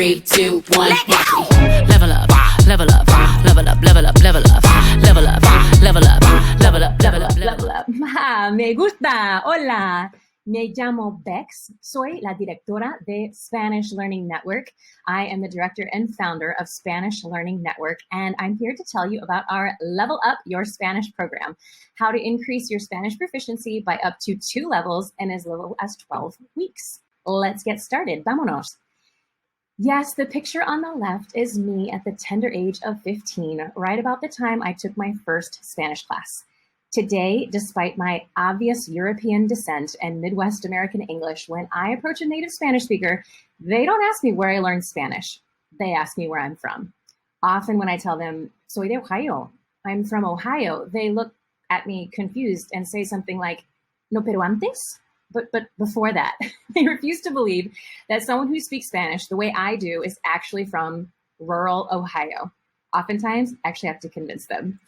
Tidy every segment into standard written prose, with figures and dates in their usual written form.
3, 2, 1, watch me. Level up, level up, level up, level up, level up, level up, level up, level up, level up, level up. Me gusta. Hola. Me llamo Bex. Soy la directora de Spanish Learning Network. I am the director and founder of Spanish Learning Network, and I'm here to tell you about our Level Up Your Spanish program, how to increase your Spanish proficiency by up to 2 levels in as little as 12 weeks. Let's get started. Vámonos. Yes, the picture on the left is me at the tender age of 15, right about the time I took my first Spanish class. Today, despite my obvious European descent and Midwest American English, when I approach a native Spanish speaker, they don't ask me where I learned Spanish. They ask me where I'm from. Often when I tell them, soy de Ohio, I'm from Ohio, they look at me confused and say something like, no, pero antes? But before that, they refuse to believe that someone who speaks Spanish the way I do is actually from rural Ohio. Oftentimes, I actually have to convince them.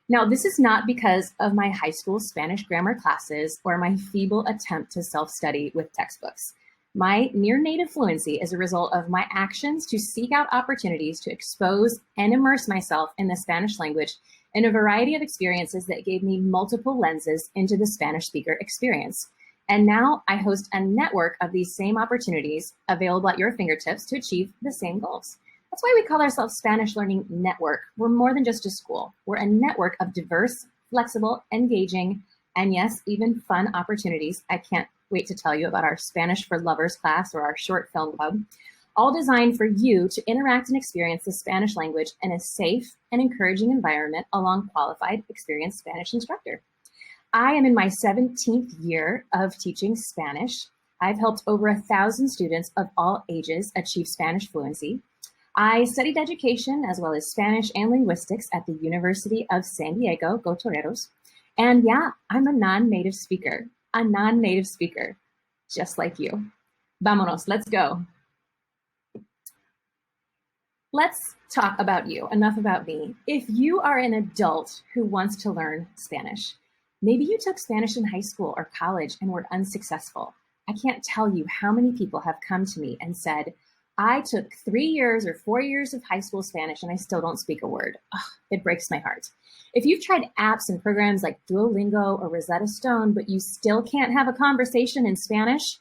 Now, this is not because of my high school Spanish grammar classes or my feeble attempt to self-study with textbooks. My near-native fluency is a result of my actions to seek out opportunities to expose and immerse myself in the Spanish language in a variety of experiences that gave me multiple lenses into the Spanish speaker experience. And now I host a network of these same opportunities available at your fingertips to achieve the same goals. That's why we call ourselves Spanish Learning Network. We're more than just a school. We're a network of diverse, flexible, engaging, and yes, even fun opportunities. I can't wait to tell you about our Spanish for Lovers class or our short film club, all designed for you to interact and experience the Spanish language in a safe and encouraging environment along qualified, experienced Spanish instructor. I am in my 17th year of teaching Spanish. I've helped over 1,000 students of all ages achieve Spanish fluency. I studied education as well as Spanish and linguistics at the University of San Diego, Go Toreros. And yeah, I'm a non-native speaker, just like you. Vámonos, let's go. Let's talk about you, enough about me. If you are an adult who wants to learn Spanish, maybe you took Spanish in high school or college and were unsuccessful. I can't tell you how many people have come to me and said, I took 3 years or 4 years of high school Spanish and I still don't speak a word. Ugh, it breaks my heart. If you've tried apps and programs like Duolingo or Rosetta Stone, but you still can't have a conversation in Spanish,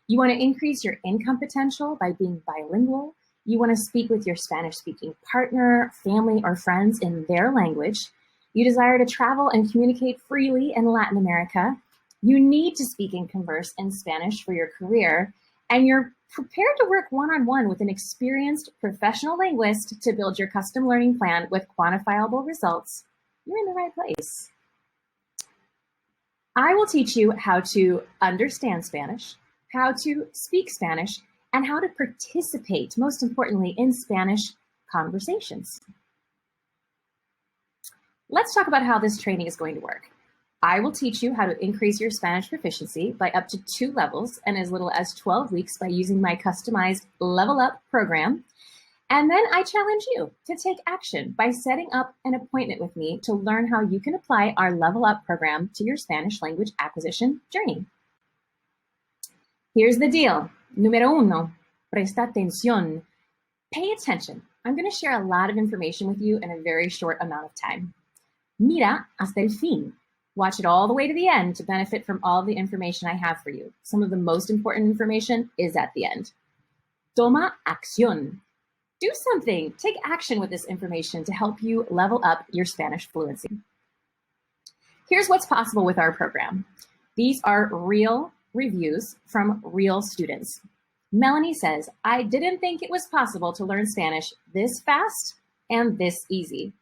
you want to increase your income potential by being bilingual, you want to speak with your Spanish-speaking partner, family, or friends in their language, you desire to travel and communicate freely in Latin America, you need to speak and converse in Spanish for your career, and you're prepared to work one-on-one with an experienced professional linguist to build your custom learning plan with quantifiable results, you're in the right place. I will teach you how to understand Spanish, how to speak Spanish, and how to participate, most importantly, in Spanish conversations. Let's talk about how this training is going to work. I will teach you how to increase your Spanish proficiency by up to 2 levels in as little as 12 weeks by using my customized Level Up program. And then I challenge you to take action by setting up an appointment with me to learn how you can apply our Level Up program to your Spanish language acquisition journey. Here's the deal. Número 1, presta atención. Pay attention. I'm going to share a lot of information with you in a very short amount of time. Mira hasta el fin. Watch it all the way to the end to benefit from all the information I have for you. Some of the most important information is at the end. Toma acción. Do something. Take action with this information to help you level up your Spanish fluency. Here's what's possible with our program. These are real reviews from real students. Melanie says, I didn't think it was possible to learn Spanish this fast and this easy.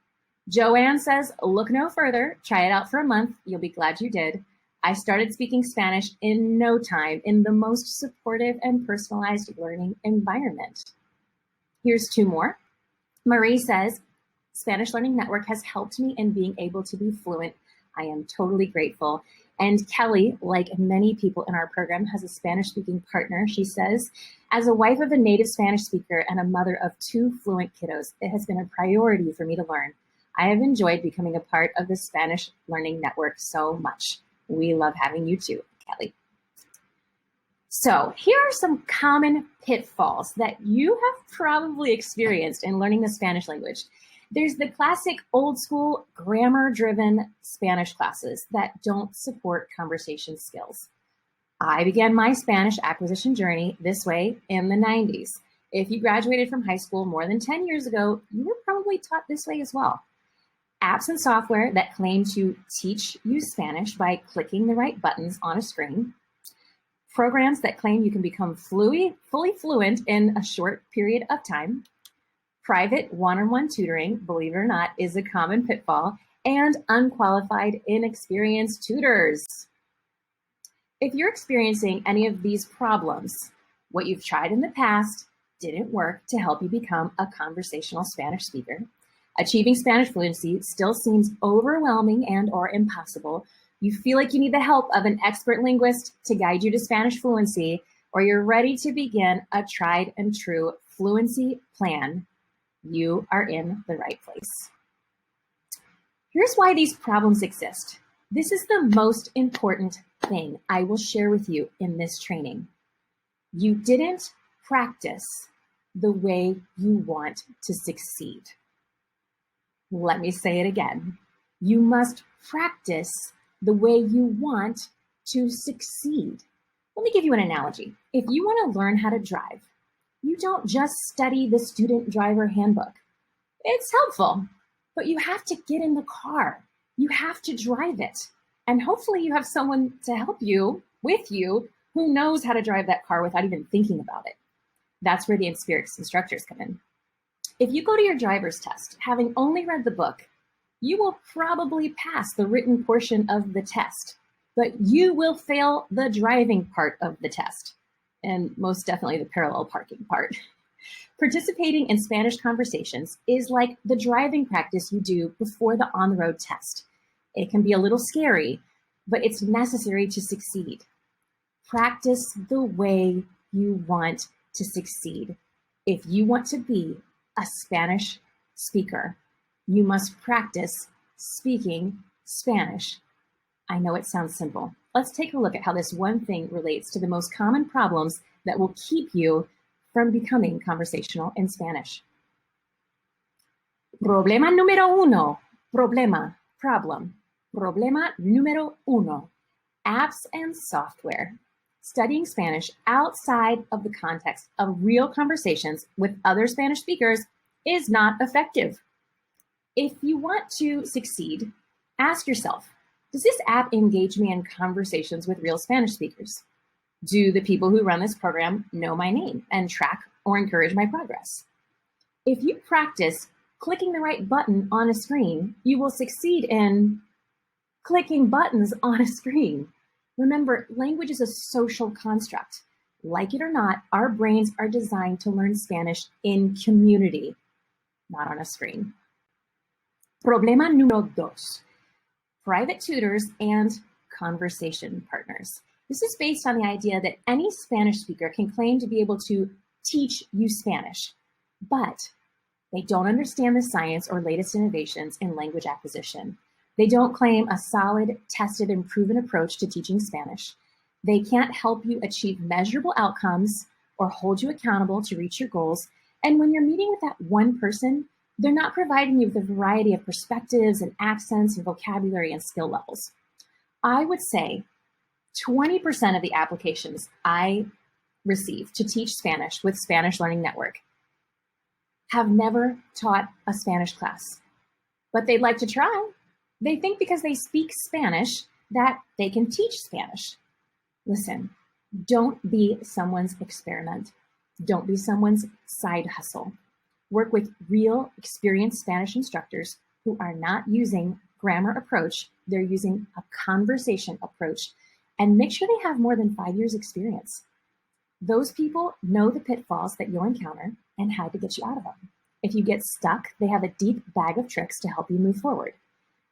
Joanne says, look no further, try it out for a month, you'll be glad you did. I started speaking Spanish in no time in the most supportive and personalized learning environment. Here's 2 more. Marie says, Spanish Learning Network has helped me in being able to be fluent. I am totally grateful. And Kelly, like many people in our program, has a Spanish-speaking partner. She says, as a wife of a native Spanish speaker and a mother of 2 fluent kiddos, it has been a priority for me to learn. I have enjoyed becoming a part of the Spanish Learning Network so much. We love having you too, Kelly. So here are some common pitfalls that you have probably experienced in learning the Spanish language. There's the classic old school grammar-driven Spanish classes that don't support conversation skills. I began my Spanish acquisition journey this way in the 90s. If you graduated from high school more than 10 years ago, you were probably taught this way as well. Apps and software that claim to teach you Spanish by clicking the right buttons on a screen. Programs that claim you can become fully fluent in a short period of time. Private one-on-one tutoring, believe it or not, is a common pitfall, and unqualified, inexperienced tutors. If you're experiencing any of these problems, what you've tried in the past didn't work to help you become a conversational Spanish speaker. Achieving Spanish fluency still seems overwhelming and or impossible. You feel like you need the help of an expert linguist to guide you to Spanish fluency, or you're ready to begin a tried and true fluency plan, you are in the right place. Here's why these problems exist. This is the most important thing I will share with you in this training. You didn't practice the way you want to succeed. Let me say it again. You must practice the way you want to succeed. Let me give you an analogy. If you want to learn how to drive, you don't just study the student driver handbook. It's helpful, but you have to get in the car. You have to drive it. And hopefully you have someone to help you, with you, who knows how to drive that car without even thinking about it. That's where the experienced instructors come in. If you go to your driver's test, having only read the book, you will probably pass the written portion of the test, but you will fail the driving part of the test, and most definitely the parallel parking part. Participating in Spanish conversations is like the driving practice you do before the on-the-road test. It can be a little scary, but it's necessary to succeed. Practice the way you want to succeed. If you want to be a Spanish speaker, you must practice speaking Spanish. I know it sounds simple. Let's take a look at how this one thing relates to the most common problems that will keep you from becoming conversational in Spanish. Problema número uno. Problema, problem. Problema número uno. Apps and software. Studying Spanish outside of the context of real conversations with other Spanish speakers is not effective. If you want to succeed, ask yourself, does this app engage me in conversations with real Spanish speakers? Do the people who run this program know my name and track or encourage my progress? If you practice clicking the right button on a screen, you will succeed in clicking buttons on a screen. Remember, language is a social construct. Like it or not, our brains are designed to learn Spanish in community, not on a screen. Problema número dos. Private tutors and conversation partners. This is based on the idea that any Spanish speaker can claim to be able to teach you Spanish, but they don't understand the science or latest innovations in language acquisition. They don't claim a solid, tested, and proven approach to teaching Spanish. They can't help you achieve measurable outcomes or hold you accountable to reach your goals. And when you're meeting with that one person, they're not providing you with a variety of perspectives and accents and vocabulary and skill levels. I would say 20% of the applications I receive to teach Spanish with Spanish Learning Network have never taught a Spanish class, but they'd like to try. They think because they speak Spanish that they can teach Spanish. Listen, don't be someone's experiment. Don't be someone's side hustle. Work with real experienced Spanish instructors who are not using grammar approach. They're using a conversation approach, and make sure they have more than 5 years experience. Those people know the pitfalls that you'll encounter and how to get you out of them. If you get stuck, they have a deep bag of tricks to help you move forward.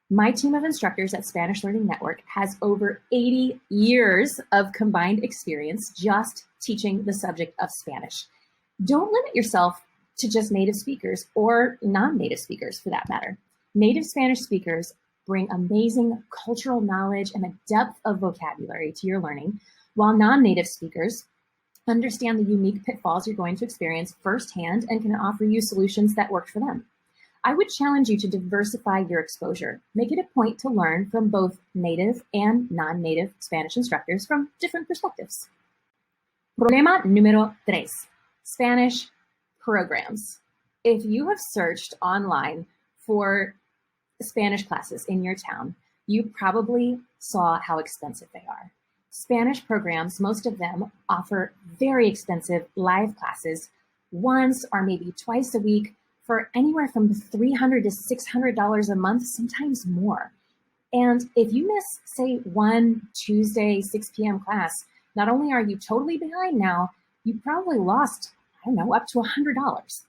My team of instructors at Spanish Learning Network has over 80 years of combined experience just teaching the subject of Spanish. Don't limit yourself to just native speakers or non-native speakers for that matter. Native Spanish speakers bring amazing cultural knowledge and a depth of vocabulary to your learning, while non-native speakers understand the unique pitfalls you're going to experience firsthand, and can offer you solutions that work for them. I would challenge you to diversify your exposure. Make it a point to learn from both native and non-native Spanish instructors from different perspectives. Problema número 3, Spanish programs. If you have searched online for Spanish classes in your town, you probably saw how expensive they are. Spanish programs, most of them offer very expensive live classes once or maybe twice a week for anywhere from $300 to $600 a month, sometimes more. And if you miss, say, one Tuesday 6 p.m. class, not only are you totally behind now, you probably lost, I don't know, up to $100.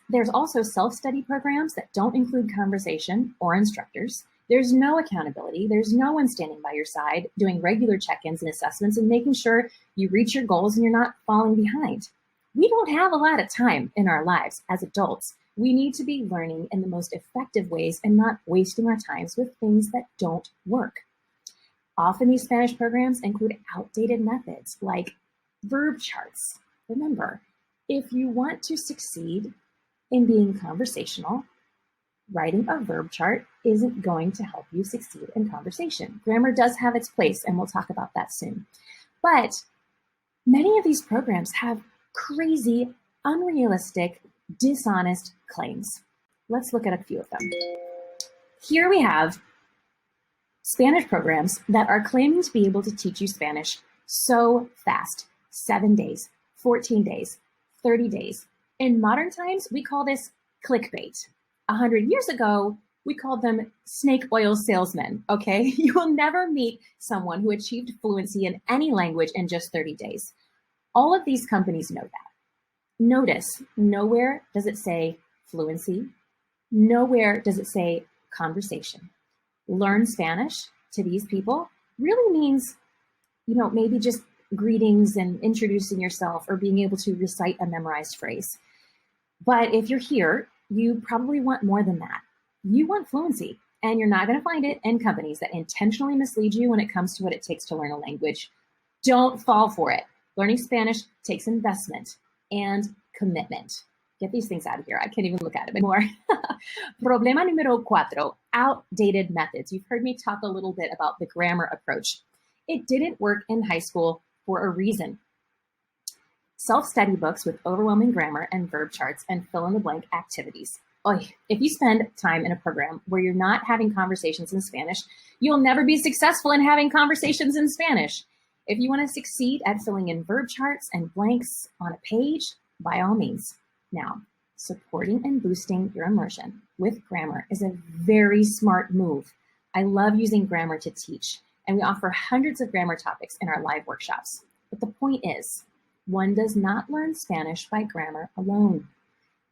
There's also self-study programs that don't include conversation or instructors. There's no accountability. There's no one standing by your side doing regular check-ins and assessments and making sure you reach your goals and you're not falling behind. We don't have a lot of time in our lives as adults. We need to be learning in the most effective ways and not wasting our times with things that don't work. Often these Spanish programs include outdated methods like verb charts. Remember, if you want to succeed in being conversational, writing a verb chart isn't going to help you succeed in conversation. Grammar does have its place, and we'll talk about that soon. But many of these programs have crazy, unrealistic, dishonest claims. Let's look at a few of them. Here we have Spanish programs that are claiming to be able to teach you Spanish so fast. 7 days, 14 days, 30 days. In modern times, we call this clickbait. 100 years ago, we called them snake oil salesmen, okay? You will never meet someone who achieved fluency in any language in just 30 days. All of these companies know that. Notice, nowhere does it say fluency. Nowhere does it say conversation. Learn Spanish to these people really means, maybe just greetings and introducing yourself or being able to recite a memorized phrase. But if you're here, you probably want more than that. You want fluency, and you're not going to find it in companies that intentionally mislead you when it comes to what it takes to learn a language. Don't fall for it. Learning Spanish takes investment and commitment. Get these things out of here. I can't even look at it anymore. Problema número 4, outdated methods. You've heard me talk a little bit about the grammar approach. It didn't work in high school for a reason. Self-study books with overwhelming grammar and verb charts and fill-in-the-blank activities. If you spend time in a program where you're not having conversations in Spanish, you'll never be successful in having conversations in Spanish. If you want to succeed at filling in verb charts and blanks on a page, by all means. Now, supporting and boosting your immersion with grammar is a very smart move. I love using grammar to teach, and we offer hundreds of grammar topics in our live workshops. But the point is, one does not learn Spanish by grammar alone.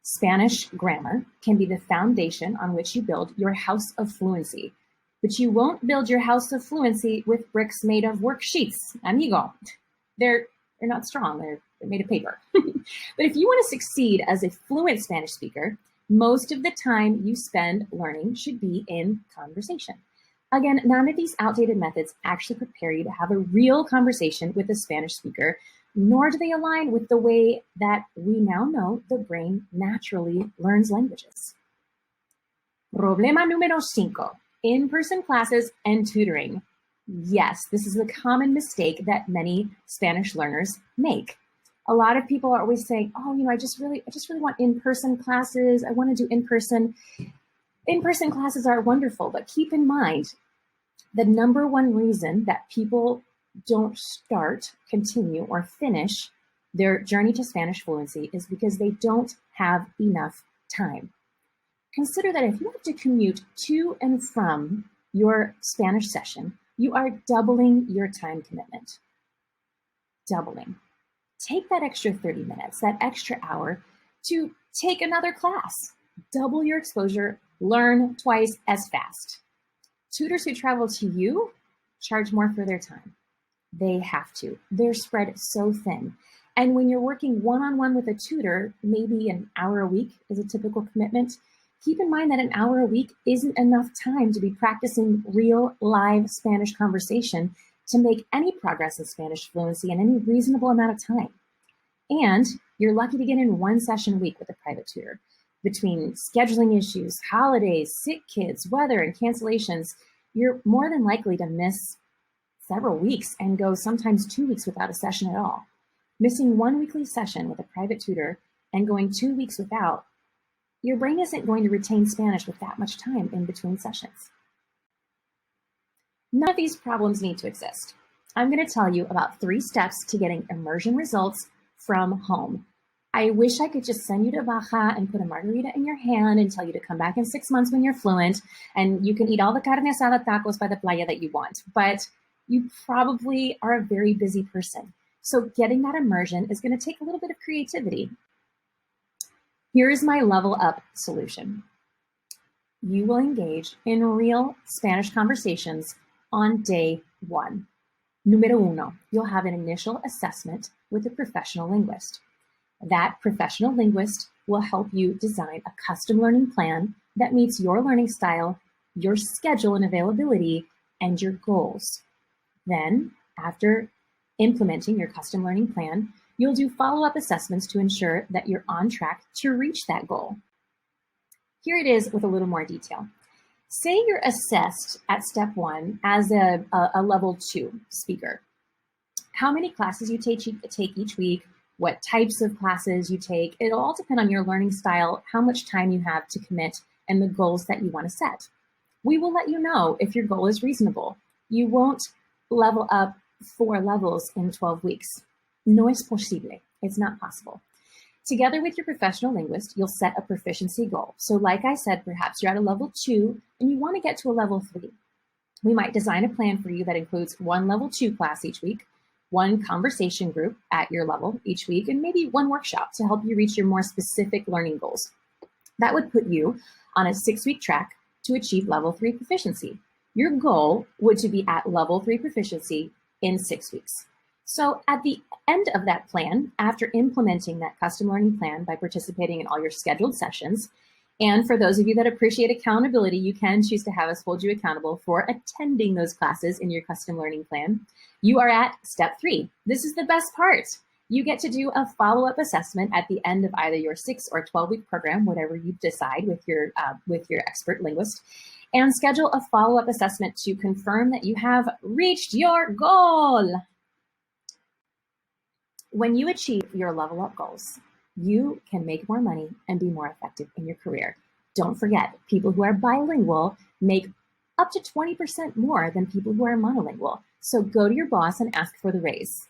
Spanish grammar can be the foundation on which you build your house of fluency, but you won't build your house of fluency with bricks made of worksheets, amigo. They're not strong, they're made of paper. But if you want to succeed as a fluent Spanish speaker, most of the time you spend learning should be in conversation. Again, none of these outdated methods actually prepare you to have a real conversation with a Spanish speaker, nor do they align with the way that we now know the brain naturally learns languages. Problema número 5, in-person classes and tutoring. Yes, this is a common mistake that many Spanish learners make. A lot of people are always saying, I just really want in-person classes. I want to do in-person. In-person classes are wonderful, but keep in mind, the number one reason that people don't start, continue, or finish their journey to Spanish fluency is because they don't have enough time. Consider that if you have to commute to and from your Spanish session, you are doubling your time commitment. Doubling. Take that extra 30 minutes, that extra hour to take another class. Double your exposure, learn twice as fast. Tutors who travel to you charge more for their time. They have to. They're spread so thin. And when you're working one-on-one with a tutor, maybe an hour a week is a typical commitment. Keep in mind that an hour a week isn't enough time to be practicing real live Spanish conversation to make any progress in Spanish fluency in any reasonable amount of time. And you're lucky to get in one session a week with a private tutor. Between scheduling issues, holidays, sick kids, weather, and cancellations, you're more than likely to miss several weeks and go sometimes 2 weeks without a session at all. Missing one weekly session with a private tutor and going 2 weeks without, your brain isn't going to retain Spanish with that much time in between sessions. None of these problems need to exist. I'm going to tell you about 3 steps to getting immersion results from home. I wish I could just send you to Baja and put a margarita in your hand and tell you to come back in 6 months when you're fluent and you can eat all the carne asada tacos by the playa that you want, but you probably are a very busy person. So getting that immersion is going to take a little bit of creativity. Here is my level up solution. You will engage in real Spanish conversations on day 1. Número uno, you'll have an initial assessment with a professional linguist. That professional linguist will help you design a custom learning plan that meets your learning style, your schedule and availability, and your goals. Then, after implementing your custom learning plan, you'll do follow-up assessments to ensure that you're on track to reach that goal. Here it is with a little more detail. Say you're assessed at step 1 as a level 2 speaker. How many classes you take each week, what types of classes you take, it'll all depend on your learning style, how much time you have to commit, and the goals that you want to set. We will let you know if your goal is reasonable. You won't level up 4 levels in 12 weeks. No es posible. It's not possible. Together with your professional linguist, you'll set a proficiency goal. So like I said, perhaps you're at a level 2 and you want to get to a level 3. We might design a plan for you that includes 1 level 2 class each week, 1 conversation group at your level each week, and maybe 1 workshop to help you reach your more specific learning goals. That would put you on a 6-week track to achieve level 3 proficiency. Your goal would to be at level 3 proficiency in 6 weeks. So at the end of that plan, after implementing that custom learning plan by participating in all your scheduled sessions, and for those of you that appreciate accountability, you can choose to have us hold you accountable for attending those classes in your custom learning plan. You are at step 3. This is the best part. You get to do a follow-up assessment at the end of either your 6 or 12-week program, whatever you decide with your expert linguist, and schedule a follow-up assessment to confirm that you have reached your goal. When you achieve your level up goals, you can make more money and be more effective in your career. Don't forget, people who are bilingual make up to 20% more than people who are monolingual. So go to your boss and ask for the raise.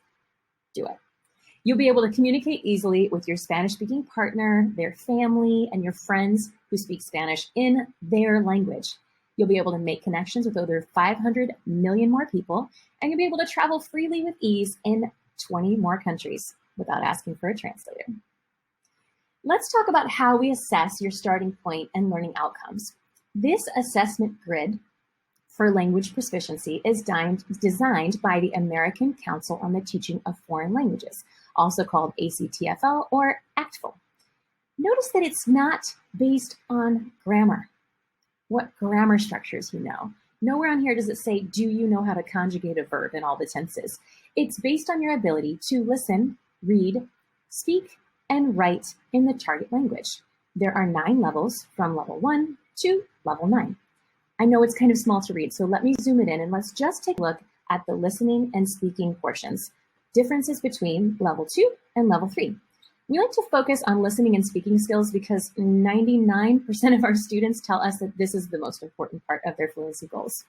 Do it. You'll be able to communicate easily with your Spanish-speaking partner, their family, and your friends who speak Spanish in their language. You'll be able to make connections with over 500 million more people, and you'll be able to travel freely with ease in 20 more countries without asking for a translator. Let's talk about how we assess your starting point and learning outcomes. This assessment grid for language proficiency is designed by the American Council on the Teaching of Foreign Languages, also called ACTFL or ACTFL. Notice that it's not based on grammar. What grammar structures you know. Nowhere on here does it say, do you know how to conjugate a verb in all the tenses? It's based on your ability to listen, read, speak, and write in the target language. There are 9 levels from level 1 to level 9. I know it's kind of small to read, so let me zoom it in and let's just take a look at the listening and speaking portions. Differences between level 2 and level 3. We like to focus on listening and speaking skills because 99% of our students tell us that this is the most important part of their fluency goals.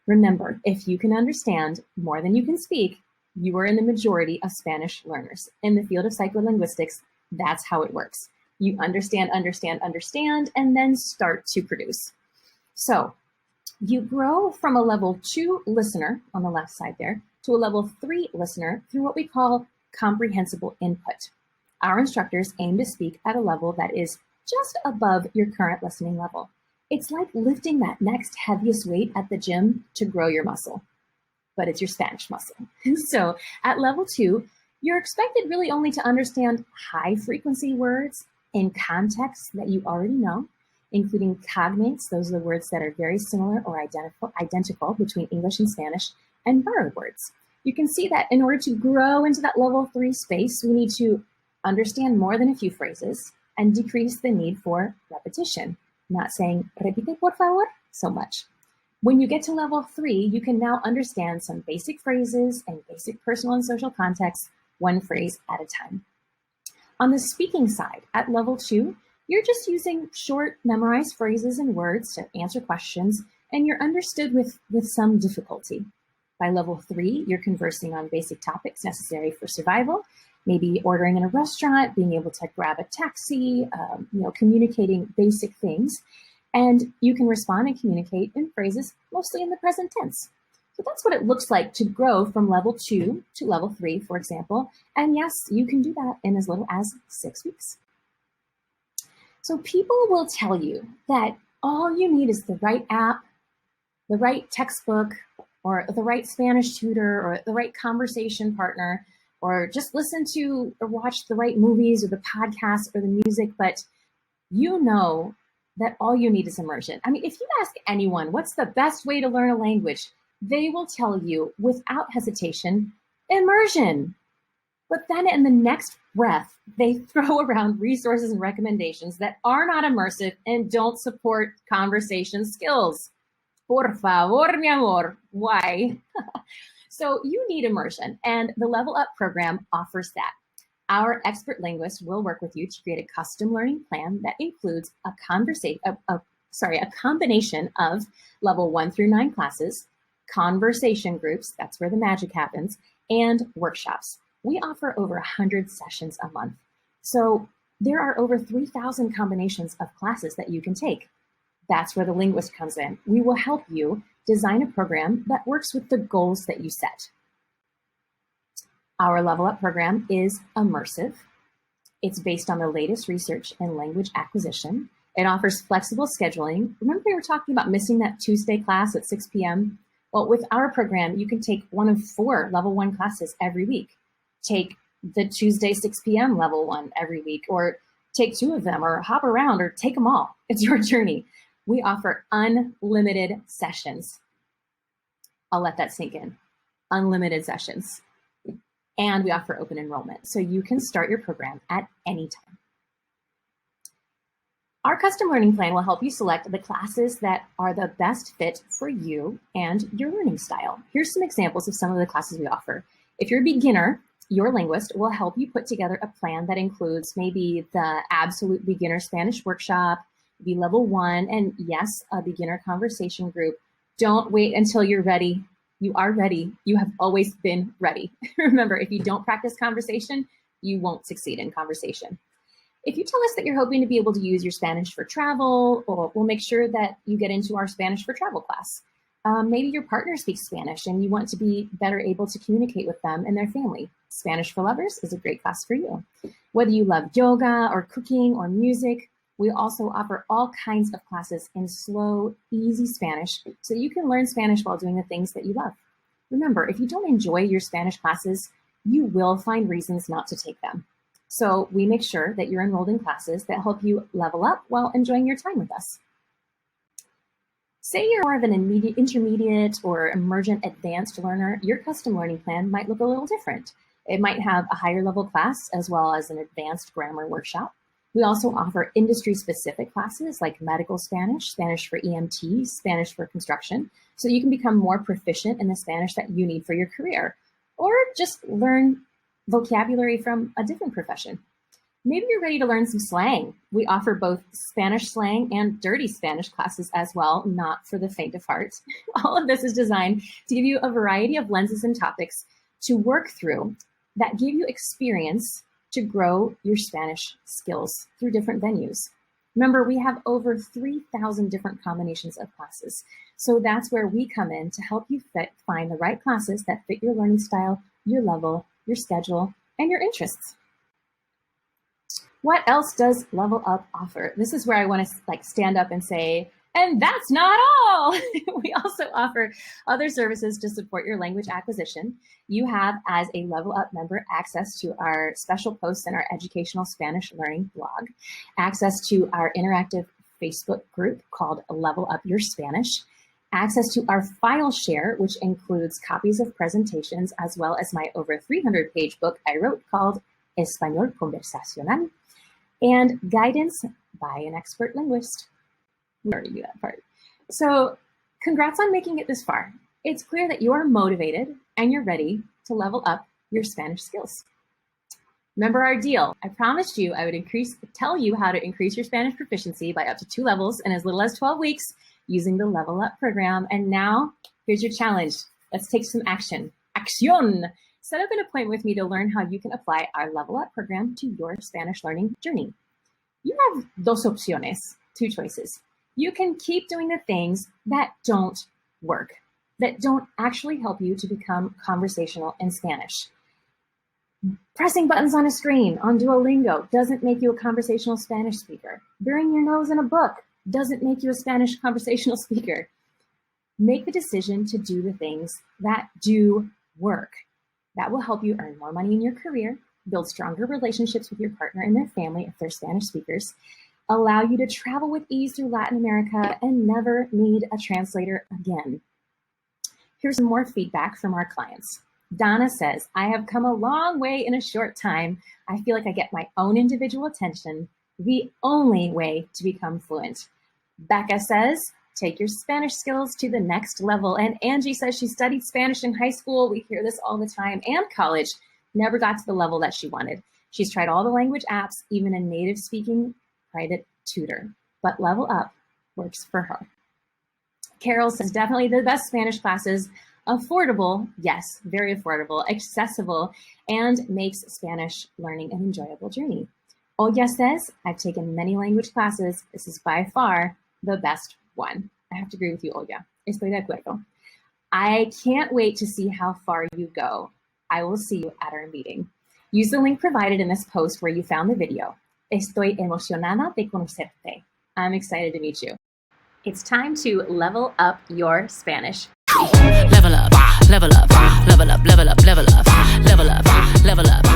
Remember, if you can understand more than you can speak, you are in the majority of Spanish learners. In the field of psycholinguistics, that's how it works. You understand, and then start to produce. So you grow from a level 2 listener on the left side there to a level 3 listener through what we call comprehensible input. Our instructors aim to speak at a level that is just above your current listening level. It's like lifting that next heaviest weight at the gym to grow your muscle, but it's your Spanish muscle. So at level 2, you're expected really only to understand high frequency words in contexts that you already know, including cognates. Those are the words that are very similar or identical between English and Spanish, and borrowed words. You can see that in order to grow into that level 3 space, we need to understand more than a few phrases and decrease the need for repetition, not saying repite por favor so much. When you get to level 3, you can now understand some basic phrases and basic personal and social context, one phrase at a time. On the speaking side, at level 2, you're just using short memorized phrases and words to answer questions, and you're understood with some difficulty. By level 3, you're conversing on basic topics necessary for survival, maybe ordering in a restaurant, being able to grab a taxi, communicating basic things. And you can respond and communicate in phrases mostly in the present tense. So that's what it looks like to grow from level 2 to level 3, for example. And yes, you can do that in as little as 6 weeks. So people will tell you that all you need is the right app, the right textbook, or the right Spanish tutor, or the right conversation partner, or just listen to or watch the right movies or the podcasts or the music, but you know that all you need is immersion. I mean, if you ask anyone, what's the best way to learn a language? They will tell you without hesitation, immersion. But then in the next breath, they throw around resources and recommendations that are not immersive and don't support conversation skills. Por favor, mi amor. Why? So you need immersion, and the Level Up program offers that. Our expert linguist will work with you to create a custom learning plan that includes a combination of level 1 through 9 classes, conversation groups, that's where the magic happens, and workshops. We offer over 100 sessions a month. So there are over 3,000 combinations of classes that you can take. That's where the linguist comes in. We will help you design a program that works with the goals that you set. Our Level Up program is immersive. It's based on the latest research in language acquisition. It offers flexible scheduling. Remember we were talking about missing that Tuesday class at 6 p.m.? Well, with our program, you can take one of 4 level 1 classes every week. Take the Tuesday 6 p.m. level 1 every week, or take 2 of them, or hop around, or take them all. It's your journey. We offer unlimited sessions. I'll let that sink in. Unlimited sessions. And we offer open enrollment, so you can start your program at any time. Our custom learning plan will help you select the classes that are the best fit for you and your learning style. Here's some examples of some of the classes we offer. If you're a beginner, your linguist will help you put together a plan that includes maybe the absolute beginner Spanish workshop, be level 1, and yes, a beginner conversation group. Don't wait until you're ready. You are ready. You have always been ready. Remember, if you don't practice conversation, you won't succeed in conversation. If you tell us that you're hoping to be able to use your Spanish for travel, we'll make sure that you get into our Spanish for travel class. Maybe your partner speaks Spanish and you want to be better able to communicate with them and their family. Spanish for Lovers is a great class for you. Whether you love yoga or cooking or music, we also offer all kinds of classes in slow, easy Spanish so you can learn Spanish while doing the things that you love. Remember, if you don't enjoy your Spanish classes, you will find reasons not to take them. So we make sure that you're enrolled in classes that help you level up while enjoying your time with us. Say you're more of an intermediate or emergent advanced learner, your custom learning plan might look a little different. It might have a higher level class as well as an advanced grammar workshop. We also offer industry-specific classes like medical Spanish, Spanish for EMT, Spanish for construction, so you can become more proficient in the Spanish that you need for your career, or just learn vocabulary from a different profession. Maybe you're ready to learn some slang. We offer both Spanish slang and dirty Spanish classes as well, not for the faint of heart. All of this is designed to give you a variety of lenses and topics to work through that give you experience to grow your Spanish skills through different venues. Remember, we have over 3,000 different combinations of classes. So that's where we come in to help you find the right classes that fit your learning style, your level, your schedule, and your interests. What else does Level Up offer? This is where I want to stand up and say, and that's not all. We also offer other services to support your language acquisition. You have, as a Level Up member, access to our special posts in our educational Spanish learning blog, access to our interactive Facebook group called Level Up Your Spanish, access to our file share, which includes copies of presentations, as well as my over 300-page book I wrote called Español Conversacional, and guidance by an expert linguist. We already knew that part. So congrats on making it this far. It's clear that you're motivated and you're ready to level up your Spanish skills. Remember our deal. I promised you I would tell you how to increase your Spanish proficiency by up to 2 levels in as little as 12 weeks using the Level Up program. And now here's your challenge. Let's take some action. Acción! Set up an appointment with me to learn how you can apply our Level Up program to your Spanish learning journey. You have dos opciones, 2 choices. You can keep doing the things that don't work, that don't actually help you to become conversational in Spanish. Pressing buttons on a screen on Duolingo doesn't make you a conversational Spanish speaker. Burying your nose in a book doesn't make you a Spanish conversational speaker. Make the decision to do the things that do work. That will help you earn more money in your career, build stronger relationships with your partner and their family if they're Spanish speakers, allow you to travel with ease through Latin America, and never need a translator again. Here's some more feedback from our clients. Donna says, I have come a long way in a short time. I feel like I get my own individual attention, the only way to become fluent. Becca says, take your Spanish skills to the next level. And Angie says she studied Spanish in high school. We hear this all the time, and college. Never got to the level that she wanted. She's tried all the language apps, even a native speaking private tutor, but Level Up works for her. Carol says, definitely the best Spanish classes, affordable, yes, very affordable, accessible, and makes Spanish learning an enjoyable journey. Olya says, I've taken many language classes. This is by far the best one. I have to agree with you, Olya. Estoy de acuerdo. I can't wait to see how far you go. I will see you at our meeting. Use the link provided in this post where you found the video. Estoy emocionada de conocerte. I'm excited to meet you. It's time to level up your Spanish. Level up, level up, level up, level up, level up, level up, level up.